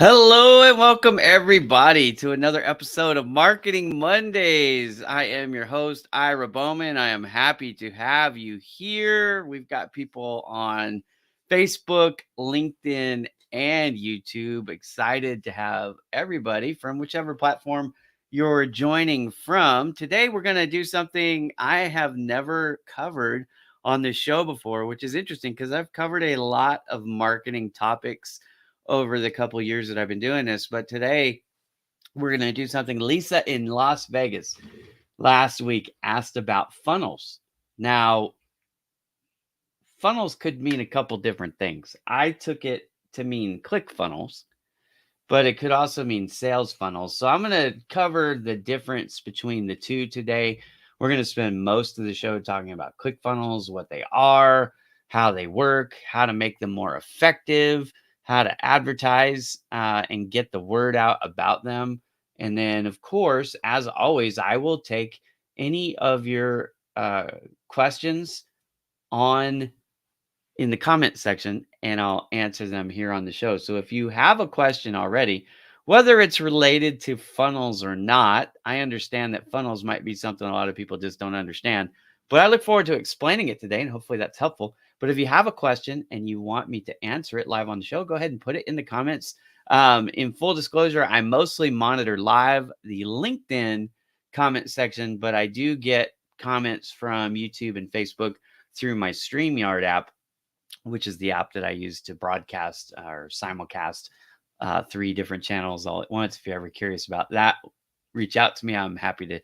Hello and welcome everybody to another episode of Marketing Mondays. I am your host, Ira Bowman. I am happy to have you here. We've got people on Facebook, LinkedIn, and YouTube. Excited to have everybody from whichever platform you're joining from. Today, we're going to do something I have never covered on this show before, which is interesting because I've covered a lot of marketing topics over the couple of years that I've been doing this. But today we're going to do something. Lisa in Las Vegas last week asked about funnels. Now, funnels could mean a couple different things. I took it to mean click funnels, but it could also mean sales funnels. So I'm going to cover the difference between the two today. We're going to spend most of the show talking about click funnels, what they are, how they work, how to make them more effective, how to advertise and get the word out about them. And then, of course, as always, I will take any of your questions on in the comment section and I'll answer them here on the show. So if you have a question already, whether it's related to funnels or not, I understand that funnels might be something a lot of people just don't understand, but I look forward to explaining it today and hopefully that's helpful. But if you have a question and you want me to answer it live on the show, go ahead and put it in the comments. In full disclosure, I mostly monitor live the LinkedIn comment section, but I do get comments from YouTube and Facebook through my StreamYard app, which is the app that I use to broadcast or simulcast 3 different channels all at once. If you're ever curious about that, reach out to me. I'm happy to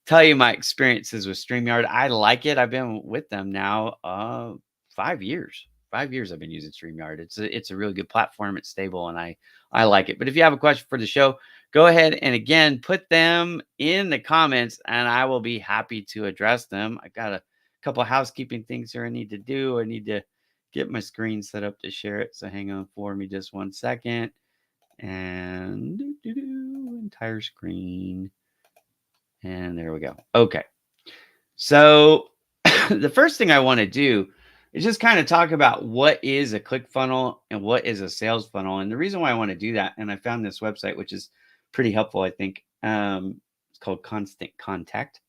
tell you my experiences with StreamYard. I like it. I've been with them now 5 years. 5 years I've been using StreamYard. It's a really good platform. It's stable and I like it. But if you have a question for the show, go ahead and again put them in the comments and I will be happy to address them. I got a couple of housekeeping things here I need to do. I need to get my screen set up to share it. So hang on for me just 1 second. And entire screen. And there we go. Okay. So the first thing I want to do is just kind of talk about what is a click funnel and what is a sales funnel. And the reason why I want to do that, and I found this website, which is pretty helpful, I think. It's called Constant Contact.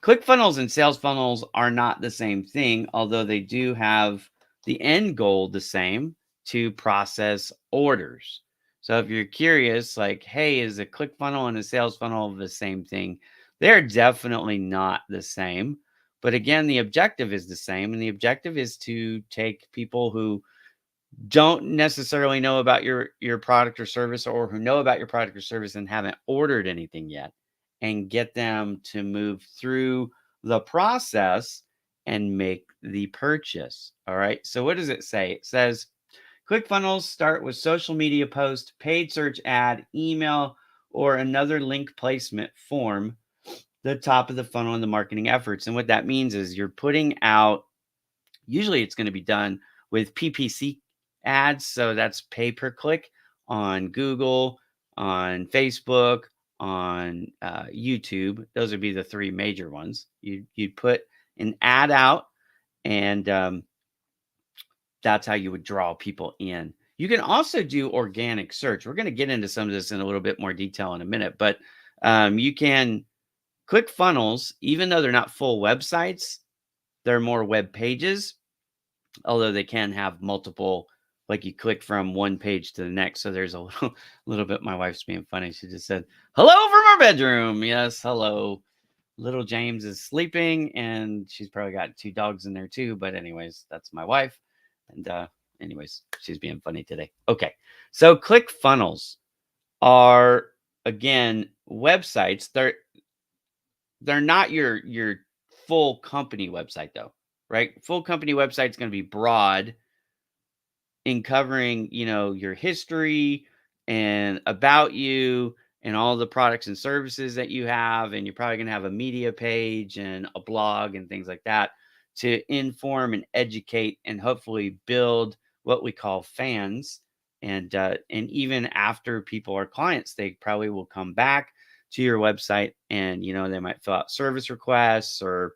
Click funnels and sales funnels are not the same thing, although they do have the end goal the same, to process orders. So if you're curious, like, hey, is a click funnel and a sales funnel the same thing? They're definitely not the same. But again, the objective is the same. And the objective is to take people who don't necessarily know about your product or service, or who know about your product or service and haven't ordered anything yet, and get them to move through the process and make the purchase. All right. So what does it say? It says ClickFunnels start with social media post, paid search ad, email, or another link placement form the top of the funnel in the marketing efforts. And what that means is you're putting out, usually it's going to be done with PPC ads. So that's pay per click on Google, on Facebook, on YouTube. Those would be the 3 major ones. You'd put an ad out, and that's how you would draw people in. You can also do organic search. We're going to get into some of this in a little bit more detail in a minute, but you can click funnels, even though they're not full websites, they're more web pages, although they can have multiple, like you click from one page to the next. So there's a little bit, my wife's being funny. She just said, hello from our bedroom. Yes, hello. Little James is sleeping and she's probably got 2 dogs in there too. But anyways, that's my wife. And anyways, she's being funny today. Okay. So click funnels are, again, websites. They're not your full company website though, right? Full company website is going to be broad in covering, your history and about you and all the products and services that you have. And you're probably going to have a media page and a blog and things like that to inform and educate and hopefully build what we call fans. And even after people are clients, they probably will come back to your website and, they might fill out service requests or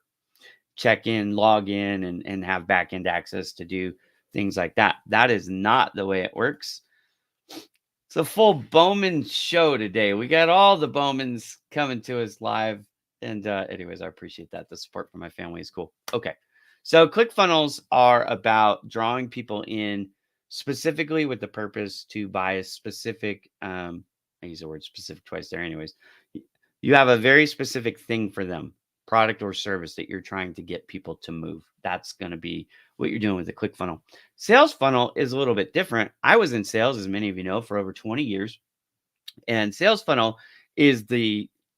check in, log in, and have back end access to do things like that. That is not the way it works. It's a full Bowman show today. We got all the Bowmans coming to us live. And anyways, I appreciate that. The support from my family is cool. Okay. So ClickFunnels are about drawing people in specifically with the purpose to buy a specific, I use the word specific twice there. Anyways, you have a very specific thing for them, product or service that you're trying to get people to move. That's going to be what you're doing with the ClickFunnel. Sales funnel is a little bit different. I was in sales, as many of you know, for over 20 years. And sales funnel is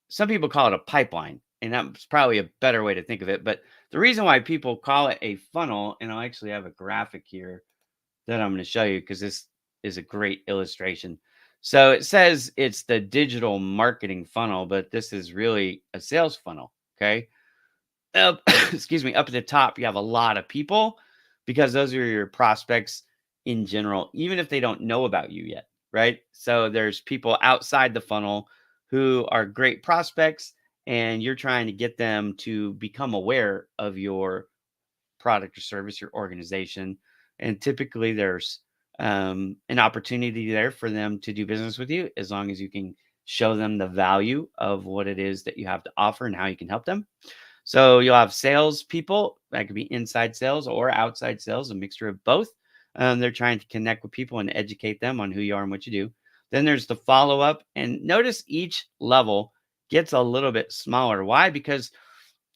some people call it a pipeline. And that's probably a better way to think of it. But the reason why people call it a funnel, and I'll actually have a graphic here that I'm going to show you because this is a great illustration. So it says it's the digital marketing funnel, but this is really a sales funnel. Okay. Excuse me, up at the top, you have a lot of people because those are your prospects in general, even if they don't know about you yet, right? So there's people outside the funnel who are great prospects, and you're trying to get them to become aware of your product or service, your organization. And typically there's an opportunity there for them to do business with you as long as you can show them the value of what it is that you have to offer and how you can help them. So you'll have sales people that could be inside sales or outside sales, a mixture of both. They're trying to connect with people and educate them on who you are and what you do. Then there's the follow up, and notice each level gets a little bit smaller. Why? Because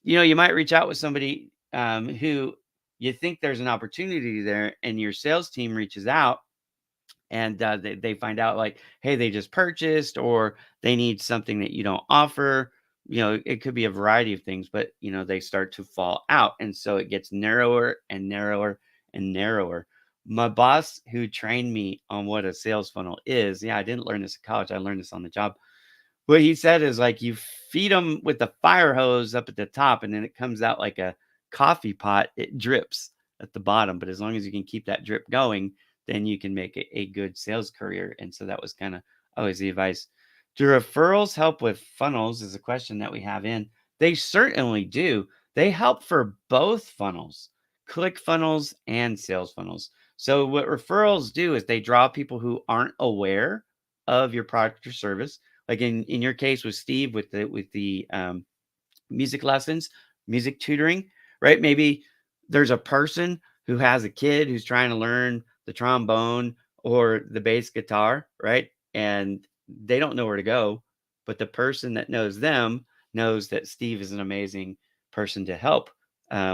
you might reach out with somebody who you think there's an opportunity there, and your sales team reaches out and they find out like, hey, they just purchased or they need something that you don't offer. It could be a variety of things, but they start to fall out, and so it gets narrower and narrower and narrower. My boss, who trained me on what a sales funnel is, yeah, I didn't learn this in college, I learned this on the job. What he said is like you feed them with the fire hose up at the top, and then it comes out like a coffee pot. It drips at the bottom, but as long as you can keep that drip going, then you can make a good sales career. And so that was kind of always the advice. Do referrals help with funnels? Is a question that we have in. They certainly do. They help for both funnels, click funnels and sales funnels. So what referrals do is they draw people who aren't aware of your product or service, like in your case with Steve with the music lessons, music tutoring, right? Maybe there's a person who has a kid who's trying to learn the trombone or the bass guitar, right? And they don't know where to go, but the person that knows them knows that Steve is an amazing person to help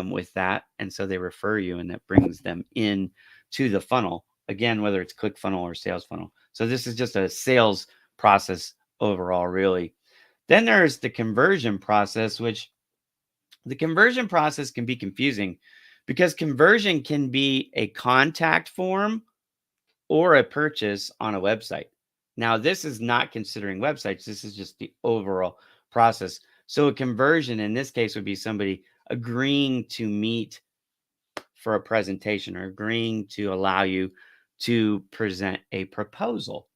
with that, and so they refer you, and that brings them in to the funnel again, whether it's click funnel or sales funnel. So this is just a sales process overall, really. Then there's the conversion process, which the conversion process can be confusing because conversion can be a contact form or a purchase on a website. Now, this is not considering websites. This is just the overall process. So a conversion in this case would be somebody agreeing to meet for a presentation or agreeing to allow you to present a proposal,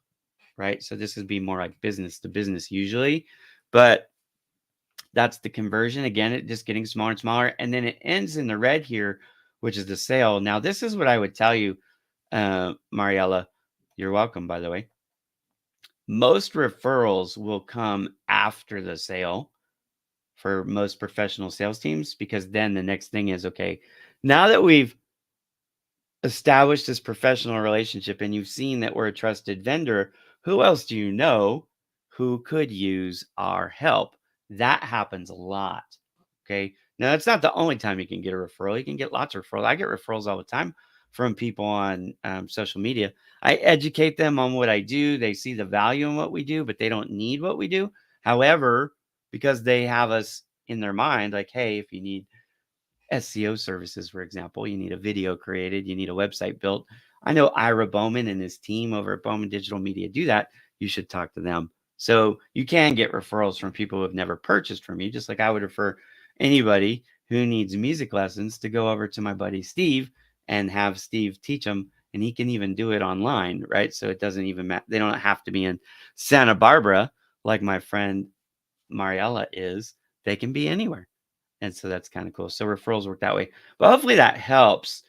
right? So this would be more like business to business usually, but that's the conversion. Again, it just getting smaller and smaller. And then it ends in the red here, which is the sale. Now, this is what I would tell you, Mariella. You're welcome, by the way. Most referrals will come after the sale for most professional sales teams, because then the next thing is, okay, now that we've established this professional relationship and you've seen that we're a trusted vendor, who else do you know who could use our help? That happens a lot. Okay. Now, that's not the only time you can get a referral. You can get lots of referrals. I get referrals all the time from people on social media. I educate them on what I do. They see the value in what we do, but they don't need what we do. However, because they have us in their mind, like, hey, if you need SEO services, for example, you need a video created, you need a website built. I know Ira Bowman and his team over at Bowman Digital Media do that. You should talk to them. So you can get referrals from people who have never purchased from you, just like I would refer anybody who needs music lessons to go over to my buddy Steve and have Steve teach them. And he can even do it online, right? So it doesn't even matter. They don't have to be in Santa Barbara like my friend Mariella is. They can be anywhere. And so that's kind of cool. So referrals work that way. But hopefully that helps.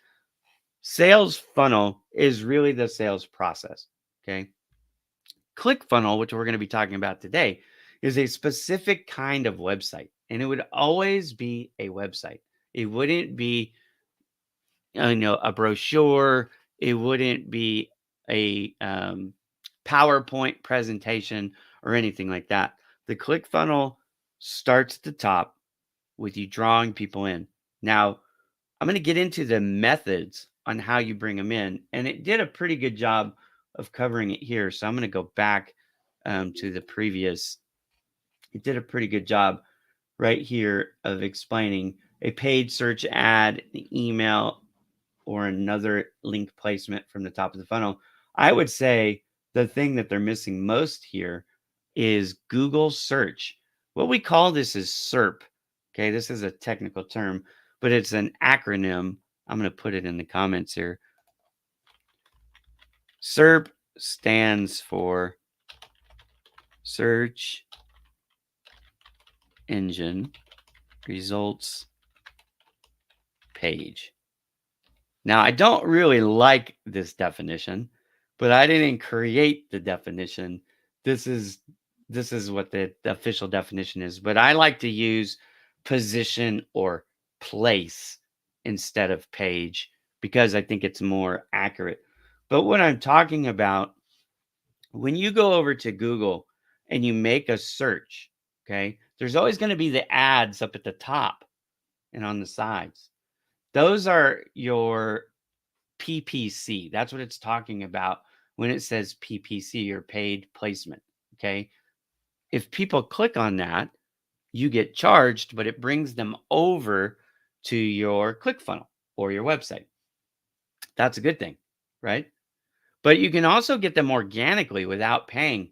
Sales funnel is really the sales process. Okay. ClickFunnel, which we're going to be talking about today, is a specific kind of website, and it would always be a website. It wouldn't be, a brochure. It wouldn't be a PowerPoint presentation or anything like that. The ClickFunnel starts at the top with you drawing people in. Now, I'm going to get into the methods on how you bring them in, and it did a pretty good job of covering it here. So I'm going to go back to the previous. It did a pretty good job right here of explaining a paid search ad, the email, or another link placement from the top of the funnel. I would say the thing that they're missing most here is Google search. What we call this is SERP. Okay, this is a technical term, but it's an acronym. I'm going to put it in the comments here. SERP stands for Search Engine Results Page. Now, I don't really like this definition, but I didn't create the definition. This is what the official definition is, but I like to use position or place instead of page because I think it's more accurate. But what I'm talking about, when you go over to Google and you make a search, okay, there's always going to be the ads up at the top and on the sides. Those are your PPC. That's what it's talking about when it says PPC or paid placement. Okay. If people click on that, you get charged, but it brings them over to your ClickFunnel or your website. That's a good thing, right? But you can also get them organically without paying.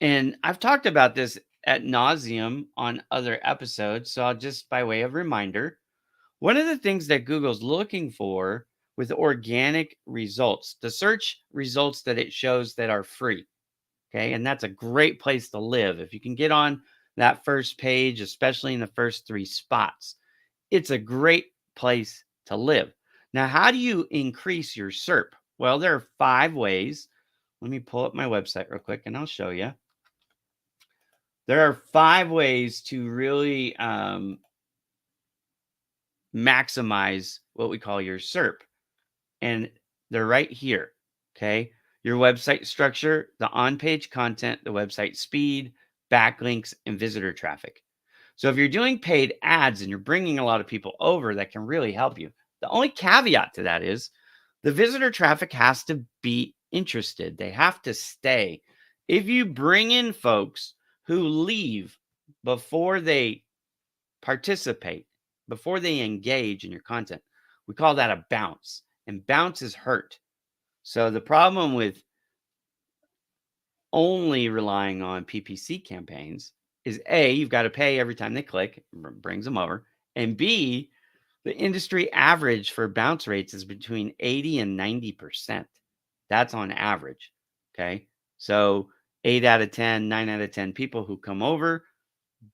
And I've talked about this at nauseum on other episodes. So I'll just by way of reminder, one of the things that Google's looking for with organic results, the search results that it shows that are free. Okay. And that's a great place to live. If you can get on that first page, especially in the first 3 spots, it's a great place to live. Now, how do you increase your SERP? Well, there are 5 ways. Let me pull up my website real quick and I'll show you. There are 5 ways to really maximize what we call your SERP. And they're right here. Okay. Your website structure, the on page content, the website speed, backlinks, and visitor traffic. So if you're doing paid ads and you're bringing a lot of people over, that can really help you. The only caveat to that is the visitor traffic has to be interested, they have to stay. If you bring in folks who leave before they participate, before they engage in your content, we call that a bounce, and bounces hurt. So the problem with only relying on PPC campaigns is A, you've got to pay every time they click, brings them over, and B, the industry average for bounce rates is between 80 and 90%. That's on average. Okay. So 8 out of 10, 9 out of 10 people who come over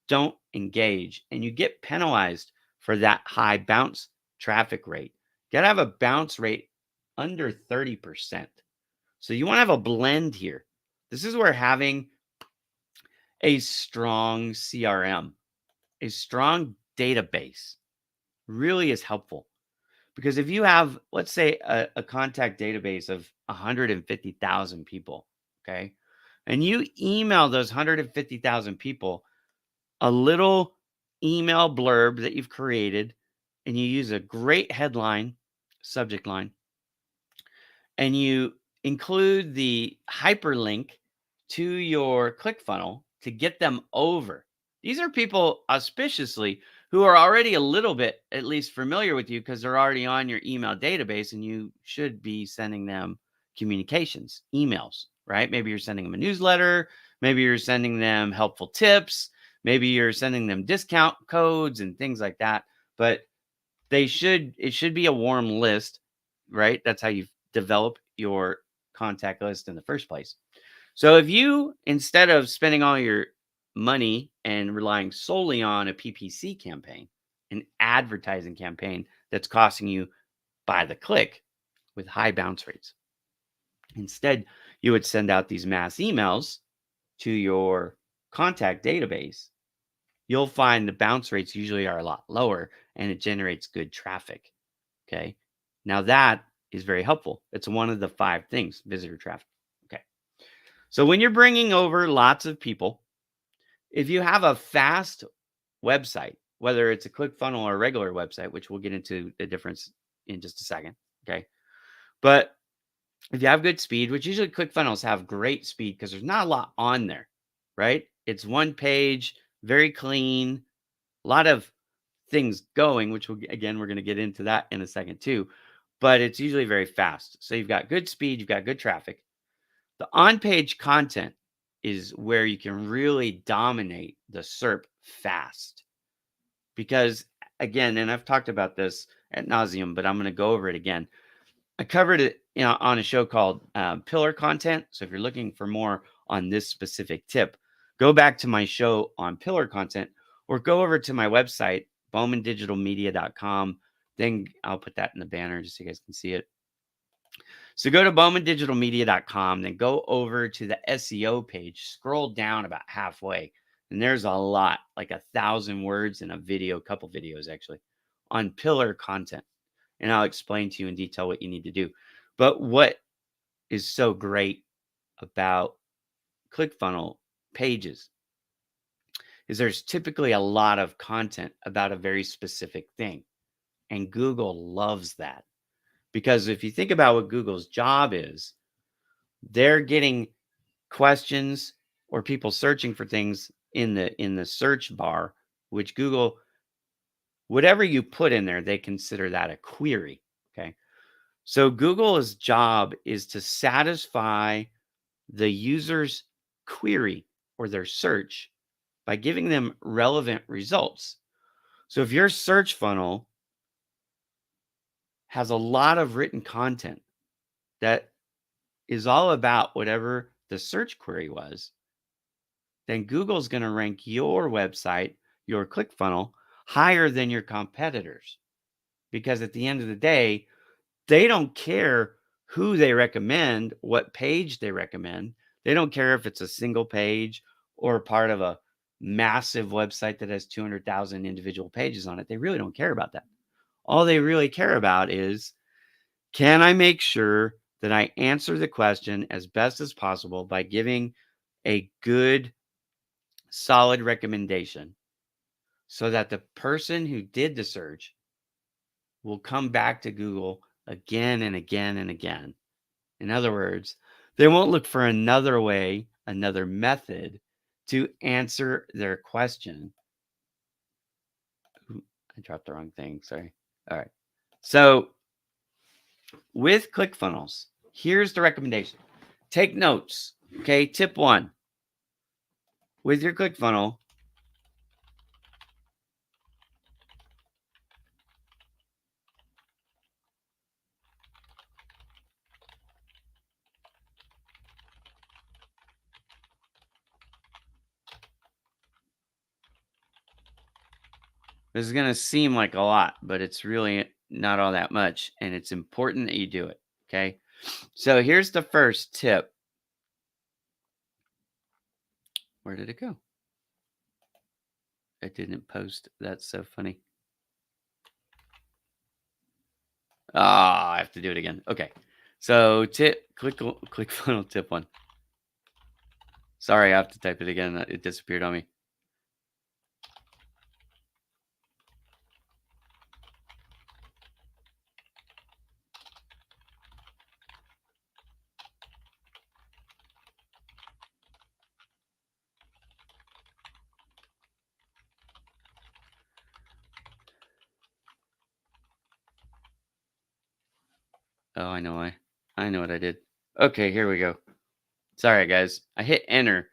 don't engage, and you get penalized for that high bounce traffic rate. You got to have a bounce rate under 30%. So you want to have a blend here. This is where having a strong CRM, a strong database really is helpful. Because if you have, let's say, a contact database of 150,000 people, okay, and you email those 150,000 people a little email blurb that you've created, and you use a great headline, subject line, and you include the hyperlink to your ClickFunnel to get them over. These are people auspiciously who are already a little bit at least familiar with you because they're already on your email database, and you should be sending them communications, emails, right? Maybe you're sending them a newsletter. Maybe you're sending them helpful tips. Maybe you're sending them discount codes and things like that. But it should be a warm list, right? That's how you develop your contact list in the first place. So if you, instead of spending all your money and relying solely on a PPC campaign, an advertising campaign that's costing you by the click with high bounce rates, instead you would send out these mass emails to your contact database, you'll find the bounce rates usually are a lot lower and it generates good traffic. Okay. Now that is very helpful. It's one of the 5 things, visitor traffic. Okay. So when you're bringing over lots of people, if you have a fast website, whether it's a ClickFunnels or a regular website, which we'll get into the difference in just a second. Okay. But if you have good speed, which usually ClickFunnels have great speed because there's not a lot on there, right? It's one page, very clean, a lot of things going, which again, we're going to get into that in a second too. But it's usually very fast. So you've got good speed, you've got good traffic. The on-page content is where you can really dominate the SERP fast. Because again, and I've talked about this ad nauseum, but I'm going to go over it again. I covered it on a show called Pillar Content. So if you're looking for more on this specific tip, go back to my show on Pillar Content or go over to my website, bowmandigitalmedia.com. Then I'll put that in the banner just so you guys can see it. So go to bowmandigitalmedia.com, then go over to the SEO page, scroll down about halfway, and there's a lot, like 1,000 words in a video, couple videos actually, on Pillar Content. And I'll explain to you in detail what you need to do. But what is so great about ClickFunnels pages is there's typically a lot of content about a very specific thing. And Google loves that. Because if you think about what Google's job is, they're getting questions or people searching for things in the search bar, which Google, whatever you put in there, they consider that a query. Okay. So Google's job is to satisfy the user's query or their search by giving them relevant results. So if your search funnel has a lot of written content that is all about whatever the search query was, then Google's going to rank your website, your ClickFunnels, higher than your competitors. Because at the end of the day, they don't care who they recommend, what page they recommend. They don't care if it's a single page or part of a massive website that has 200,000 individual pages on it. They really don't care about that. All they really care about is, can I make sure that I answer the question as best as possible by giving a good, solid recommendation so that the person who did the search will come back to Google again and again and again. In other words, they won't look for another way, another method to answer their question. Ooh, I dropped the wrong thing. Sorry. All right. So with ClickFunnels, here's the recommendation. Take notes. Okay. Tip 1. With your ClickFunnels, this is going to seem like a lot, but it's really not all that much. And it's important that you do it. Okay. So here's the first tip. Where did it go? I didn't post. That's so funny. I have to do it again. Okay. So ClickFunnels tip 1. Sorry, I have to type it again. It disappeared on me. Oh, I know why. I know what I did. Okay, here we go. Sorry, guys. I hit enter.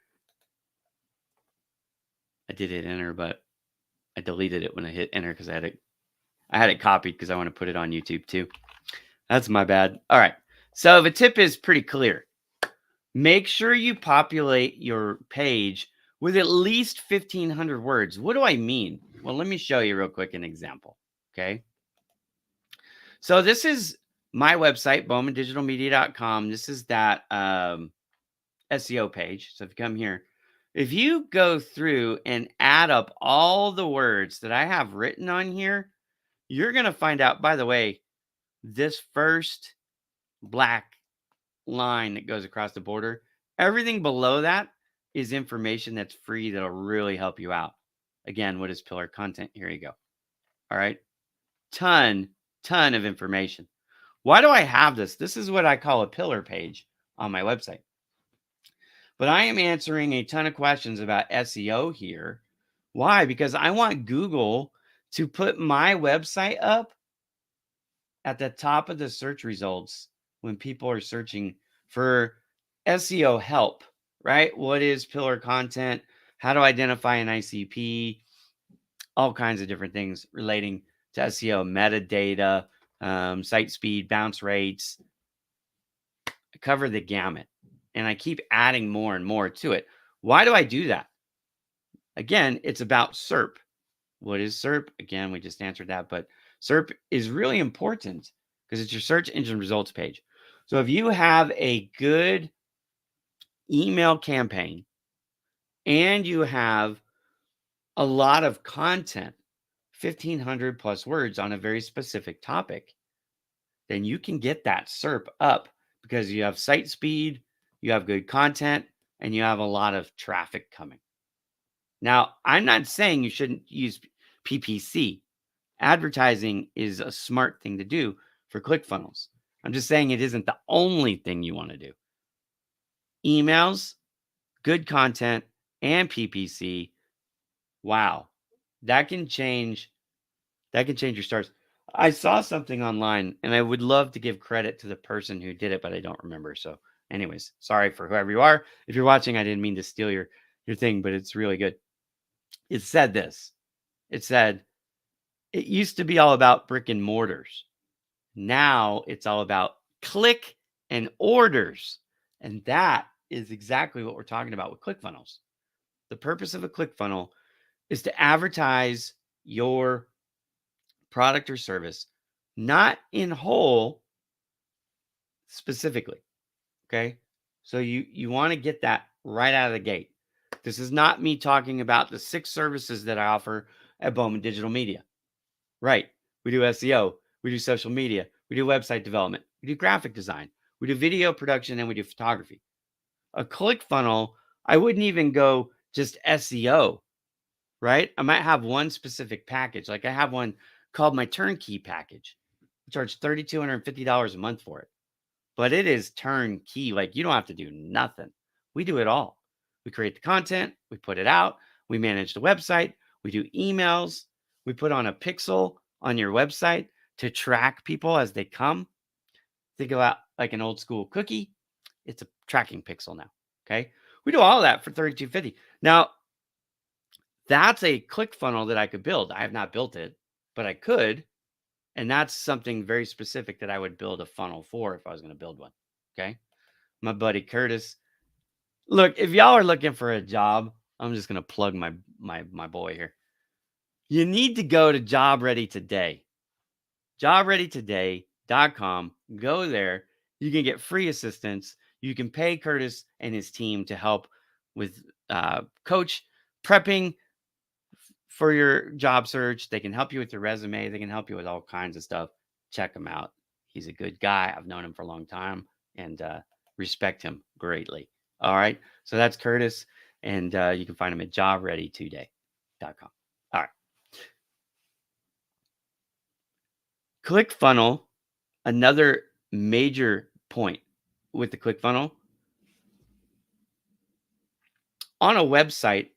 I did hit enter, but I deleted it when I hit enter because I had it copied because I want to put it on YouTube too. That's my bad. All right. So the tip is pretty clear. Make sure you populate your page with at least 1,500 words. What do I mean? Well, let me show you real quick an example. Okay. So this is my website, bowmandigitalmedia.com. This is that SEO page. So if you come here, if you go through and add up all the words that I have written on here, you're going to find out, by the way, this first black line that goes across the border, everything below that is information that's free that'll really help you out. Again, what is pillar content? Here you go. All right. Ton of information. Why do I have this? This is what I call a pillar page on my website. But I am answering a ton of questions about SEO here. Why? Because I want Google to put my website up at the top of the search results when people are searching for SEO help, right? What is pillar content? How to identify an ICP? All kinds of different things relating to SEO, metadata, site speed, bounce rates. I cover the gamut, and I keep adding more and more to it. Why do I do that? Again, it's about SERP. What is SERP? Again, we just answered that, but SERP is really important because it's your search engine results page. So if you have a good email campaign and you have a lot of content, 1,500 plus words on a very specific topic, then you can get that SERP up because you have site speed, you have good content, and you have a lot of traffic coming. Now, I'm not saying you shouldn't use PPC. Advertising is a smart thing to do for ClickFunnels. I'm just saying it isn't the only thing you want to do. Emails, good content, and PPC. Wow. That can change your stars. I saw something online and I would love to give credit to the person who did it, but I don't remember. So, anyways, sorry for whoever you are. If you're watching, I didn't mean to steal your thing, but it's really good. It said this. It said it used to be all about brick and mortars. Now it's all about click and orders. And that is exactly what we're talking about with ClickFunnels. The purpose of a ClickFunnel is to advertise your product or service, not in whole specifically. Okay. So you want to get that right out of the gate. This is not me talking about the 6 services that I offer at Bowman Digital Media. Right. We do SEO, we do social media, we do website development, we do graphic design, we do video production, and we do photography. A ClickFunnel, I wouldn't even go just SEO, right? I might have one specific package. Like I have one called my turnkey package. I charge $3,250 a month for it. But it is turnkey. Like you don't have to do nothing. We do it all. We create the content, we put it out, we manage the website, we do emails, we put on a pixel on your website to track people as they come. Think about like an old school cookie. It's a tracking pixel now. Okay. We do all that for $3,250. Now, that's a ClickFunnel that I could build. I have not built it, but I could. And that's something very specific that I would build a funnel for if I was going to build one. Okay. My buddy Curtis. Look, if y'all are looking for a job, I'm just going to plug my boy here. You need to go to Job Ready Today. JobReadyToday.com. Go there. You can get free assistance. You can pay Curtis and his team to help with coach prepping for your job search. They can help you with your resume. They can help you with all kinds of stuff. Check him out. He's a good guy. I've known him for a long time and respect him greatly. All right. So that's Curtis. And you can find him at jobreadytoday.com. All right. ClickFunnel, another major point with the ClickFunnel. On a website,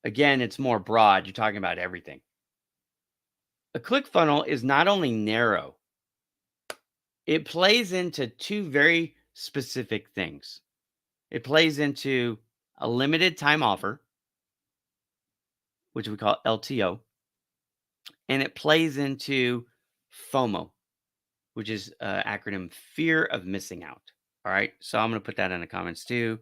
again, it's more broad. You're talking about everything. A ClickFunnel is not only narrow, it plays into 2 very specific things. It plays into a limited time offer, which we call LTO, and it plays into FOMO, which is acronym fear of missing out. All right. So I'm going to put that in the comments too.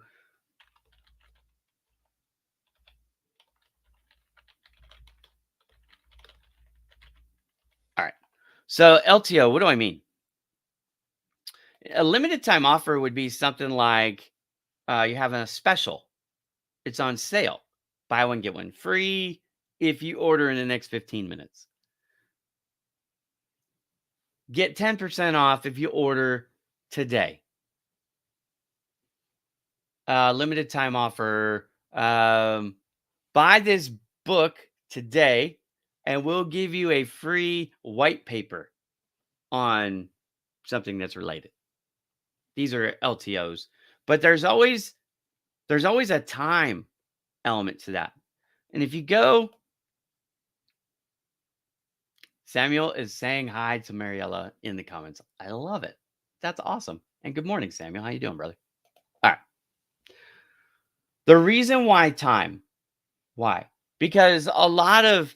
All right. So LTO, what do I mean? A limited time offer would be something like You're having a special. It's on sale. Buy one, get one free if you order in the next 15 minutes. Get 10% off if you order today. Limited time offer. Buy this book today, and we'll give you a free white paper on something that's related. These are LTOs, but there's always a time element to that. And if you go, Samuel is saying hi to Mariella in the comments. I love it. That's awesome. And good morning, Samuel. How you doing, brother? All right. The reason why time, why? Because a lot of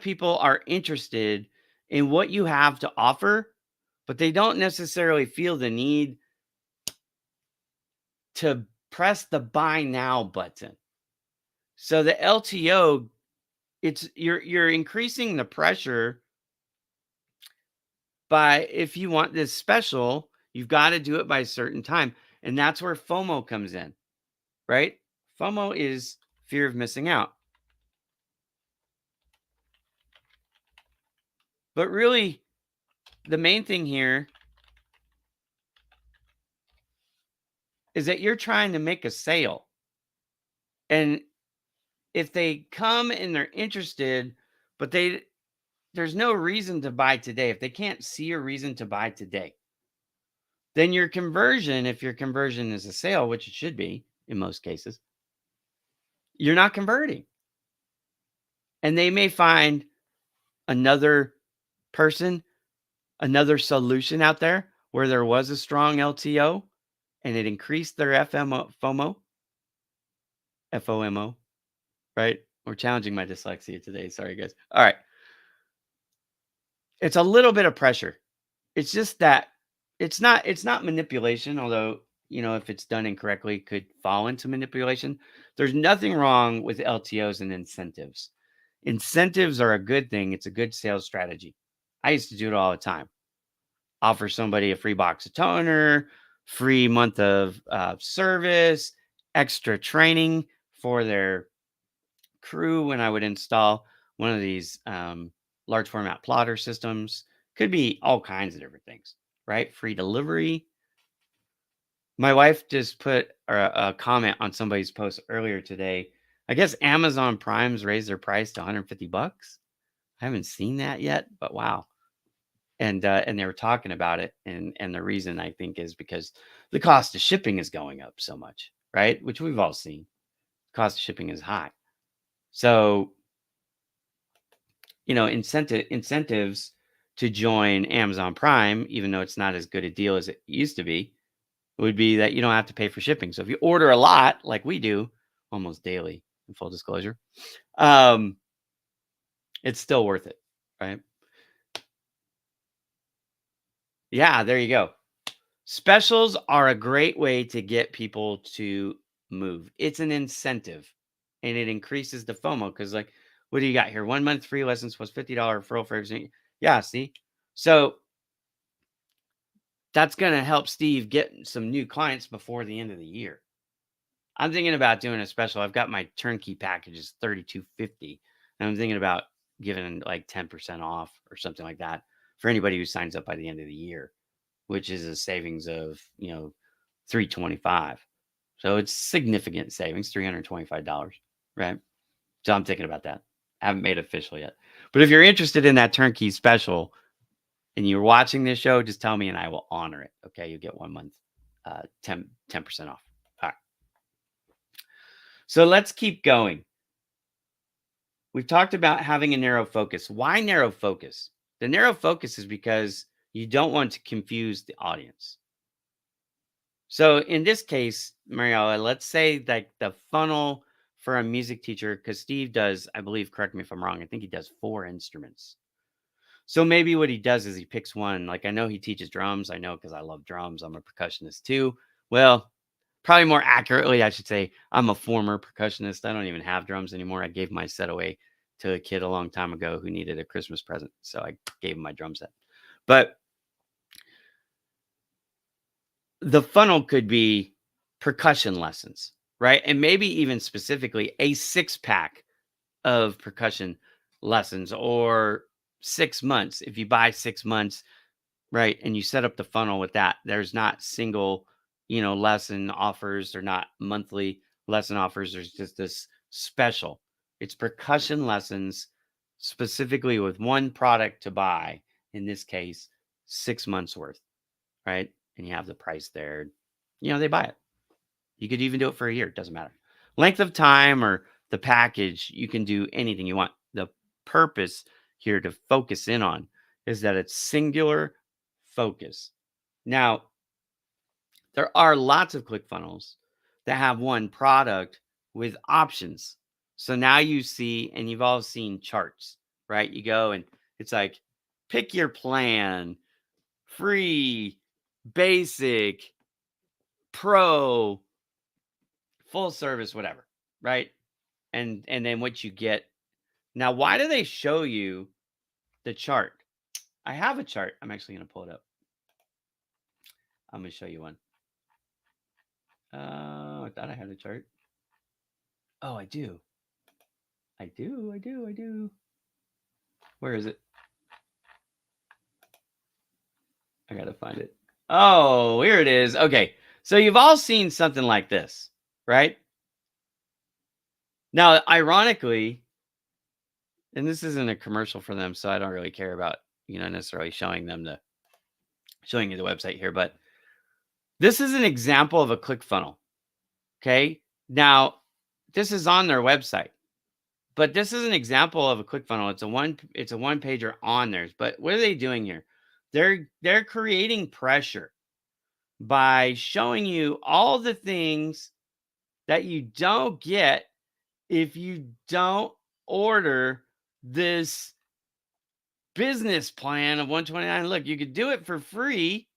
people are interested in what you have to offer, but they don't necessarily feel the need to press the buy now button. So the LTO, you're increasing the pressure by, if you want this special, you've got to do it by a certain time. And that's where FOMO comes in, right? FOMO is fear of missing out. But really, the main thing here is that you're trying to make a sale. And if they come and they're interested, but there's no reason to buy today, if they can't see a reason to buy today, then your conversion, if your conversion is a sale, which it should be in most cases, you're not converting. And they may find another person, another solution out there where there was a strong LTO and it increased their FOMO, right? We're challenging my dyslexia today. Sorry, guys. All right. It's a little bit of pressure. It's just that it's not manipulation, although, if it's done incorrectly, it could fall into manipulation. There's nothing wrong with LTOs and incentives. Incentives are a good thing. It's a good sales strategy. I used to do it all the time. Offer somebody a free box of toner, free month of service, extra training for their crew when I would install one of these large format plotter systems. Could be all kinds of different things, right? Free delivery. My wife just put a comment on somebody's post earlier today. I guess Amazon Prime's raised their price to 150 bucks. I haven't seen that yet, but wow. And they were talking about it, and the reason I think is because the cost of shipping is going up so much, right? Which we've all seen. Cost of shipping is high. So, incentives to join Amazon Prime, even though it's not as good a deal as it used to be, would be that you don't have to pay for shipping. So if you order a lot, like we do almost daily, in full disclosure, it's still worth it, right? Yeah, there you go. Specials are a great way to get people to move. It's an incentive, and it increases the FOMO because, like, what do you got here? 1 month free lessons plus $50 referral for everything. Yeah, see? So that's going to help Steve get some new clients before the end of the year. I'm thinking about doing a special. I've got my turnkey packages, $32.50, and I'm thinking about giving like 10% off or something like that for anybody who signs up by the end of the year, which is a savings of, $325. So it's significant savings, $325, right? So I'm thinking about that. I haven't made it official yet. But if you're interested in that turnkey special and you're watching this show, just tell me and I will honor it. Okay. You get 1 month, 10% off. All right. So let's keep going. We've talked about having a narrow focus. Why narrow focus? The narrow focus is because you don't want to confuse the audience. So in this case, Mariella, let's say like the funnel for a music teacher, because Steve does, I believe, correct me if I'm wrong, I think he does 4 instruments. So maybe what he does is he picks one. Like I know he teaches drums. I know because I love drums. I'm a percussionist too. Well, probably more accurately, I should say I'm a former percussionist. I don't even have drums anymore. I gave my set away to a kid a long time ago who needed a Christmas present. So I gave him my drum set. But the funnel could be percussion lessons, right? And maybe even specifically a 6-pack of percussion lessons, or 6 months. If you buy 6 months, right, and you set up the funnel with that, there's not single, lesson offers. They're not monthly lesson offers. There's just this special. It's percussion lessons specifically with one product to buy, in this case, 6 months worth, right? And you have the price there. They buy it. You could even do it for a year. It doesn't matter. Length of time or the package, you can do anything you want. The purpose here to focus in on is that it's singular focus. Now, there are lots of ClickFunnels that have one product with options. So now you see, and you've all seen charts, right? You go and it's like, pick your plan, free, basic, pro, full service, whatever, right? And then what you get. Now, why do they show you the chart? I have a chart. I'm actually going to pull it up. I'm going to show you one. I thought I had a chart. Oh, I do. I do. Where is it? I got to find it. Oh, here it is. Okay. So you've all seen something like this, right? Now, ironically, and this isn't a commercial for them, so I don't really care about, necessarily showing you the website here, but this is an example of a ClickFunnel. Okay. Now, this is on their website, but this is an example of a ClickFunnel. It's a one pager on theirs. But what are they doing here? They're creating pressure by showing you all the things that you don't get if you don't order this business plan of 129. Look, you could do it for free,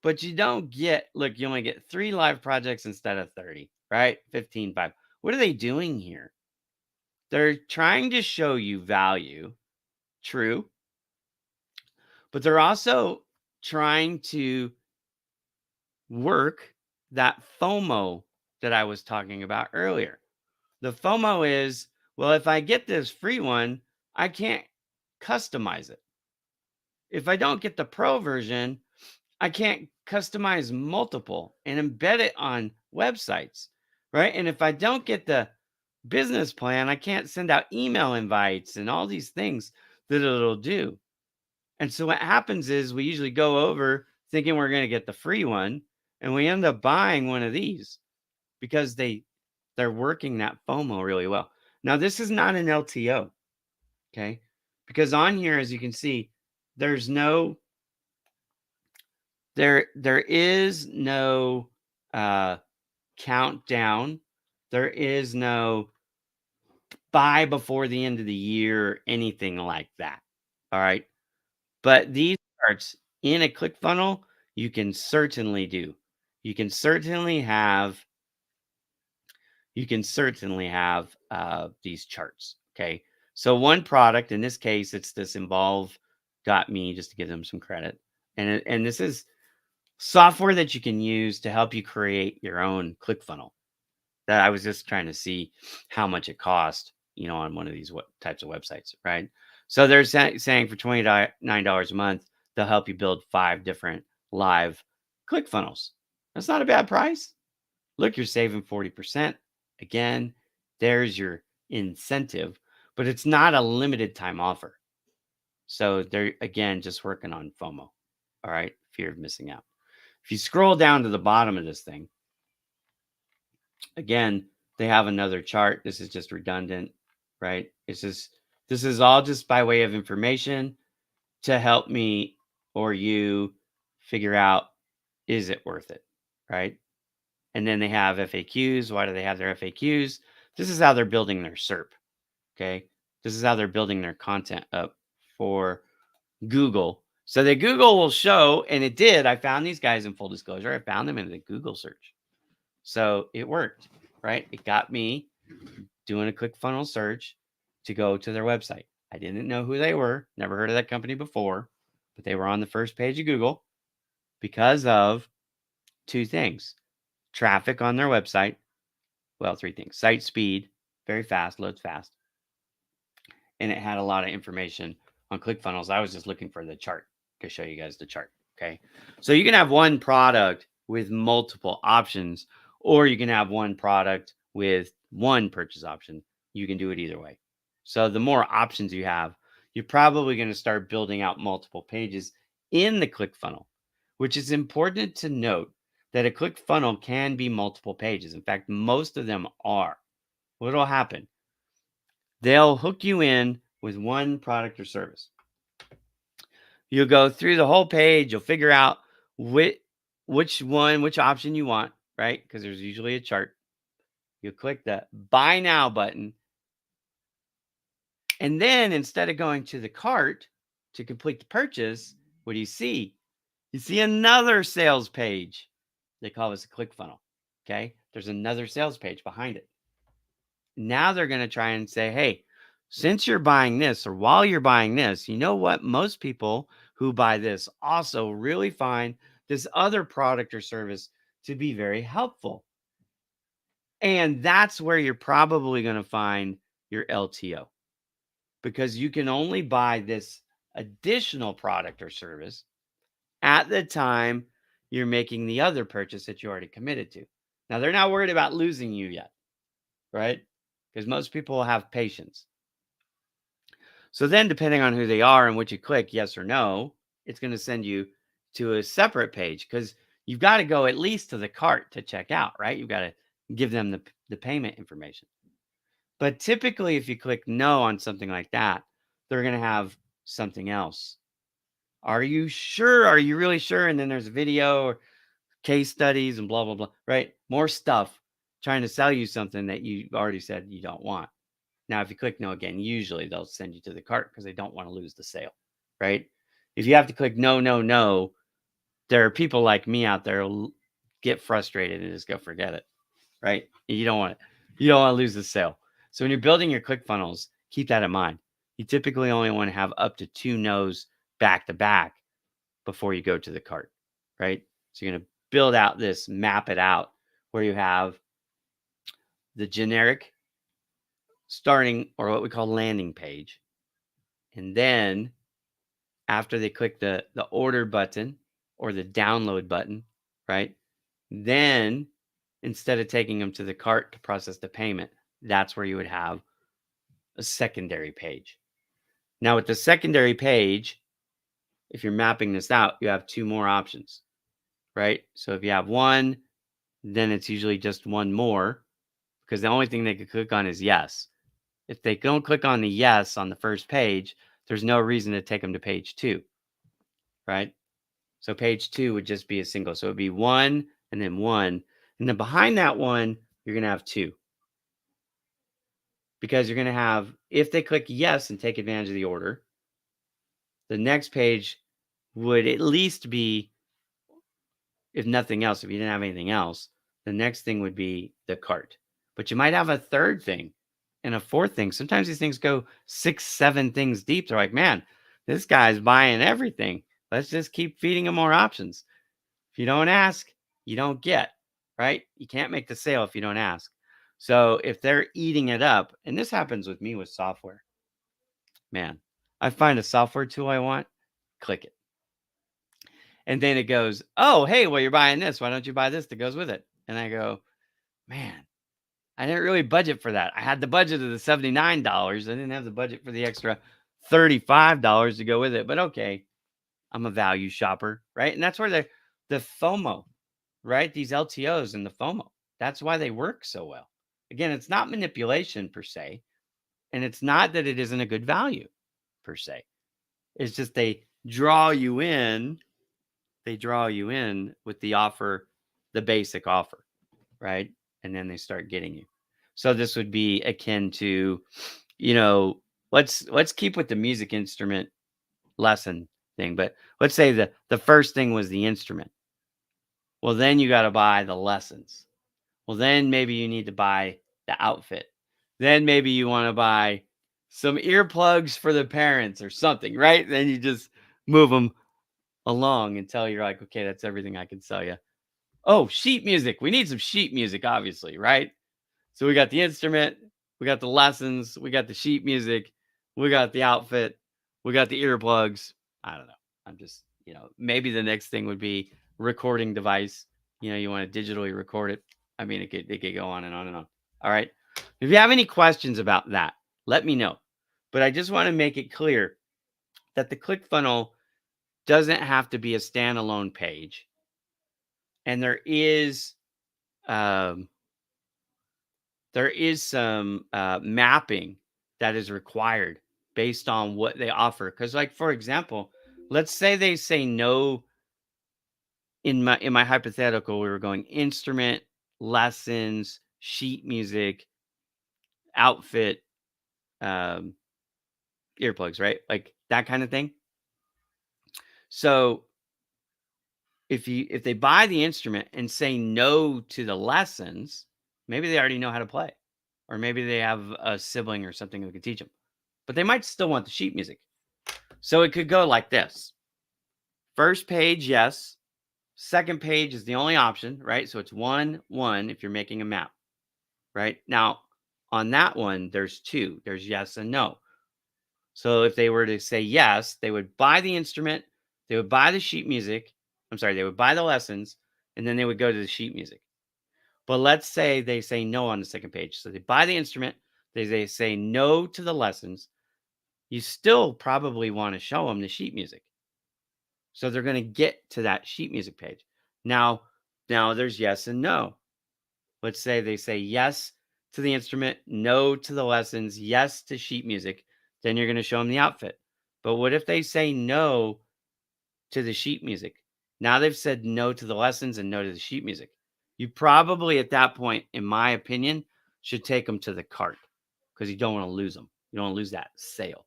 but you don't get, look, you only get 3 live projects instead of 30, right? 15.5. What are they doing here? They're trying to show you value, true, but they're also trying to work that FOMO that I was talking about earlier. The FOMO is, well, if I get this free one, I can't customize it. If I don't get the pro version, I can't customize multiple and embed it on websites, right? And if I don't get the business plan, I can't send out email invites and all these things that it'll do. And so what happens is we usually go over thinking we're going to get the free one, and we end up buying one of these because they're working that FOMO really well. Now, this is not an LTO, okay? Because on here, as you can see, there is no countdown. There is no buy before the end of the year, anything like that. All right. But these charts in a ClickFunnel, you can certainly do. You can certainly have these charts. Okay. So one product, in this case, it's this Involve.me, just to give them some credit. And this is software that you can use to help you create your own ClickFunnel. That I was just trying to see how much it cost, on one of these types of websites, right? So they're saying for $29 a month, they'll help you build 5 different live ClickFunnels. That's not a bad price. Look, you're saving 40%. Again, there's your incentive, but it's not a limited time offer. So they're, again, just working on FOMO. All right. Fear of missing out. If you scroll down to the bottom of this thing, again, they have another chart. This is just redundant, right? This is all just by way of information to help me or you figure out, is it worth it, right? And then they have FAQs. Why do they have their FAQs? This is how they're building their SERP, okay? This is how they're building their content up for Google. So that Google will show, and it did. I found these guys, in full disclosure. I found them in the Google search. So it worked, right? It got me doing a ClickFunnels search to go to their website. I didn't know who they were, never heard of that company before, but they were on the first page of Google because of 2 things: traffic on their website. Well, 3 things: site speed, very fast, loads fast, and it had a lot of information on ClickFunnels. I was just looking for the chart to show you guys the chart. Okay. So you can have one product with multiple options, or you can have one product with one purchase option. You can do it either way. So the more options you have, you're probably going to start building out multiple pages in the ClickFunnel, which is important to note that a ClickFunnel can be multiple pages. In fact, most of them are. What will happen? They'll hook you in with one product or service. You'll go through the whole page. You'll figure out which option you want, right? Because there's usually a chart. You'll click the buy now button. And then instead of going to the cart to complete the purchase, what do you see? You see another sales page. They call this a ClickFunnel. Okay. There's another sales page behind it. Now they're going to try and say, hey, since you're buying this, or while you're buying this, you know what? Most people who buy this also really find this other product or service to be very helpful. And that's where you're probably going to find your LTO, because you can only buy this additional product or service at the time you're making the other purchase that you already committed to. Now, they're not worried about losing you yet, right? Because most people have patience. So then, depending on who they are and what you click, yes or no, it's going to send you to a separate page, because you've got to go at least to the cart to check out, right? You've got to give them the payment information. But typically, if you click no on something like that, they're going to have something else. Are you sure? Are you really sure? And then there's a video or case studies and blah, blah, blah, right? More stuff trying to sell you something that you already said you don't want. Now, if you click no again, usually they'll send you to the cart because they don't want to lose the sale, right? If you have to click no, no, no, there are people like me out there who'll get frustrated and just go forget it, right? You don't want it. You don't want to lose the sale. So when you're building your ClickFunnels, keep that in mind. You typically only want to have up to 2 no's back to back before you go to the cart, right? So you're going to build out this, map it out, where you have the generic starting, or what we call landing page. And then after they click the order button or the download button, right? Then instead of taking them to the cart to process the payment, that's where you would have a secondary page. Now with the secondary page, if you're mapping this out, you have 2 more options, right? So if you have one, then it's usually just one more, because the only thing they could click on is yes. If they don't click on the yes on the first page, there's no reason to take them to page 2, right? So page 2 would just be a single. So it'd be 1 and then 1. And then behind that 1, you're going to have 2. Because you're going to have, if they click yes and take advantage of the order, the next page would at least be, if nothing else, if you didn't have anything else, the next thing would be the cart. But you might have a third thing and a fourth thing. Sometimes these things go 6, 7 things deep. They're like, man, this guy's buying everything. Let's just keep feeding him more options. If you don't ask, you don't get, right? You can't make the sale if you don't ask. So if they're eating it up, and this happens with me with software, man, I find a software tool I want, click it. And then it goes, oh, hey, well, you're buying this. Why don't you buy this that goes with it? And I go, man, I didn't really budget for that. I had the budget of the $79. I didn't have the budget for the extra $35 to go with it. But okay, I'm a value shopper, right? And that's where the FOMO, right? These LTOs and the FOMO, that's why they work so well. Again, it's not manipulation per se, and it's not that it isn't a good value per se. It's just they draw you in. They draw you in with the offer, the basic offer, right? And then they start getting you. So this would be akin to, let's keep with the music instrument lesson thing, but let's say the first thing was the instrument. Well, then you got to buy the lessons. Well, then maybe you need to buy the outfit. Then maybe you want to buy some earplugs for the parents or something, right? Then you just move them along until you're like, okay, that's everything I can sell you. Oh, sheet music. We need some sheet music, obviously, right? So we got the instrument, we got the lessons, we got the sheet music, we got the outfit, we got the earplugs. I don't know. I'm just, maybe the next thing would be recording device. You want to digitally record it. I mean, it could go on and on and on. All right. If you have any questions about that, let me know. But I just want to make it clear that the ClickFunnels doesn't have to be a standalone page. And um, there is some mapping that is required based on what they offer. Because, like, for example, let's say they say no. In my hypothetical, we were going instrument, lessons, sheet music, outfit, um, earplugs, right? Like that kind of thing. So if they buy the instrument and say no to the lessons, maybe they already know how to play, or maybe they have a sibling or something who can teach them, but they might still want the sheet music. So it could go like this: first page, yes. Second page is the only option, right? So it's 1-1 if you're making a map, right? Now on that one, there's two. There's yes and no. So if they were to say yes, they would buy the instrument, they would buy the sheet music. I'm sorry, they would buy the lessons, and then they would go to the sheet music. But let's say they say no on the second page. So they buy the instrument, they say no to the lessons. You still probably want to show them the sheet music. So they're going to get to that sheet music page. Now there's yes and no. Let's say they say yes to the instrument, no to the lessons, yes to sheet music. Then you're going to show them the outfit. But what if they say no to the sheet music? Now they've said no to the lessons and no to the sheet music. You probably at that point, in my opinion, should take them to the cart because you don't want to lose them. You don't want to lose that sale.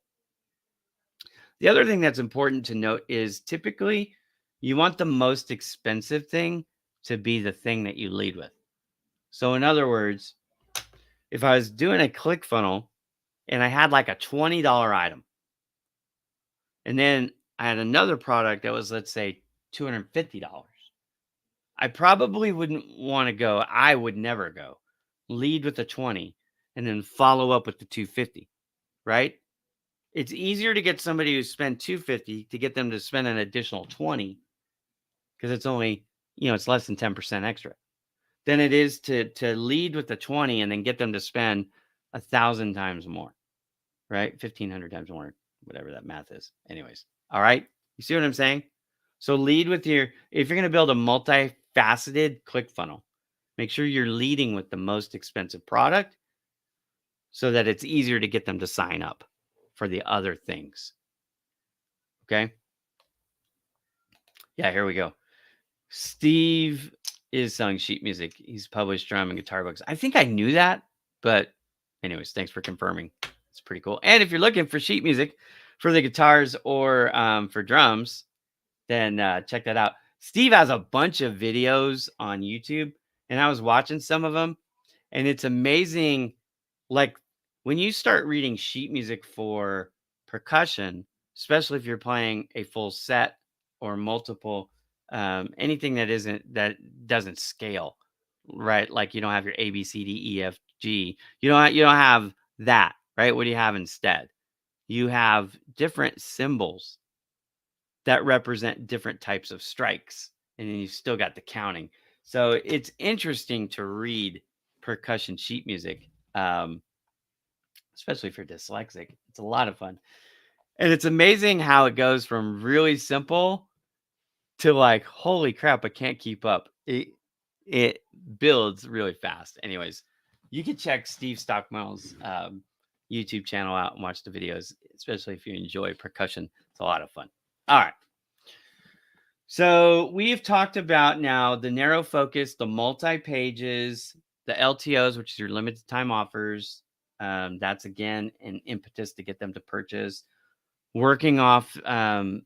The other thing that's important to note is typically you want the most expensive thing to be the thing that you lead with. So in other words, if I was doing a ClickFunnels and I had like a $20 item, and then I had another product that was, let's say, $250, I probably wouldn't want to go. I would never go lead with the 20 and then follow up with the 250, right? It's easier to get somebody who spent 250 to get them to spend an additional 20 because it's only, it's less than 10% extra than it is to lead with the 20 and then get them to spend 1,000 times more, right? 1,500 times more, whatever that math is. Anyways, all right. You see what I'm saying? So lead with if you're going to build a multifaceted ClickFunnels, make sure you're leading with the most expensive product so that it's easier to get them to sign up for the other things. Okay. Yeah, here we go. Steve is selling sheet music. He's published drum and guitar books. I think I knew that, but anyways, thanks for confirming. It's pretty cool. And if you're looking for sheet music for the guitars or for drums, then check that out. Steve has a bunch of videos on YouTube, and I was watching some of them, and it's amazing. Like when you start reading sheet music for percussion, especially if you're playing a full set or multiple, anything that doesn't scale, right? Like you don't have your A B C D E F G. You don't have that, right? What do you have instead? You have different symbols that represent different types of strikes, and then you still got the counting. So it's interesting to read percussion sheet music. Especially if you're dyslexic. It's a lot of fun. And it's amazing how it goes from really simple to like, holy crap, I can't keep up. It builds really fast. Anyways, you can check Steve Stockmell's YouTube channel out and watch the videos, especially if you enjoy percussion. It's a lot of fun. All right. So we've talked about now the narrow focus, the multi-pages, the LTOs, which is your limited time offers. That's again an impetus to get them to purchase. Working off the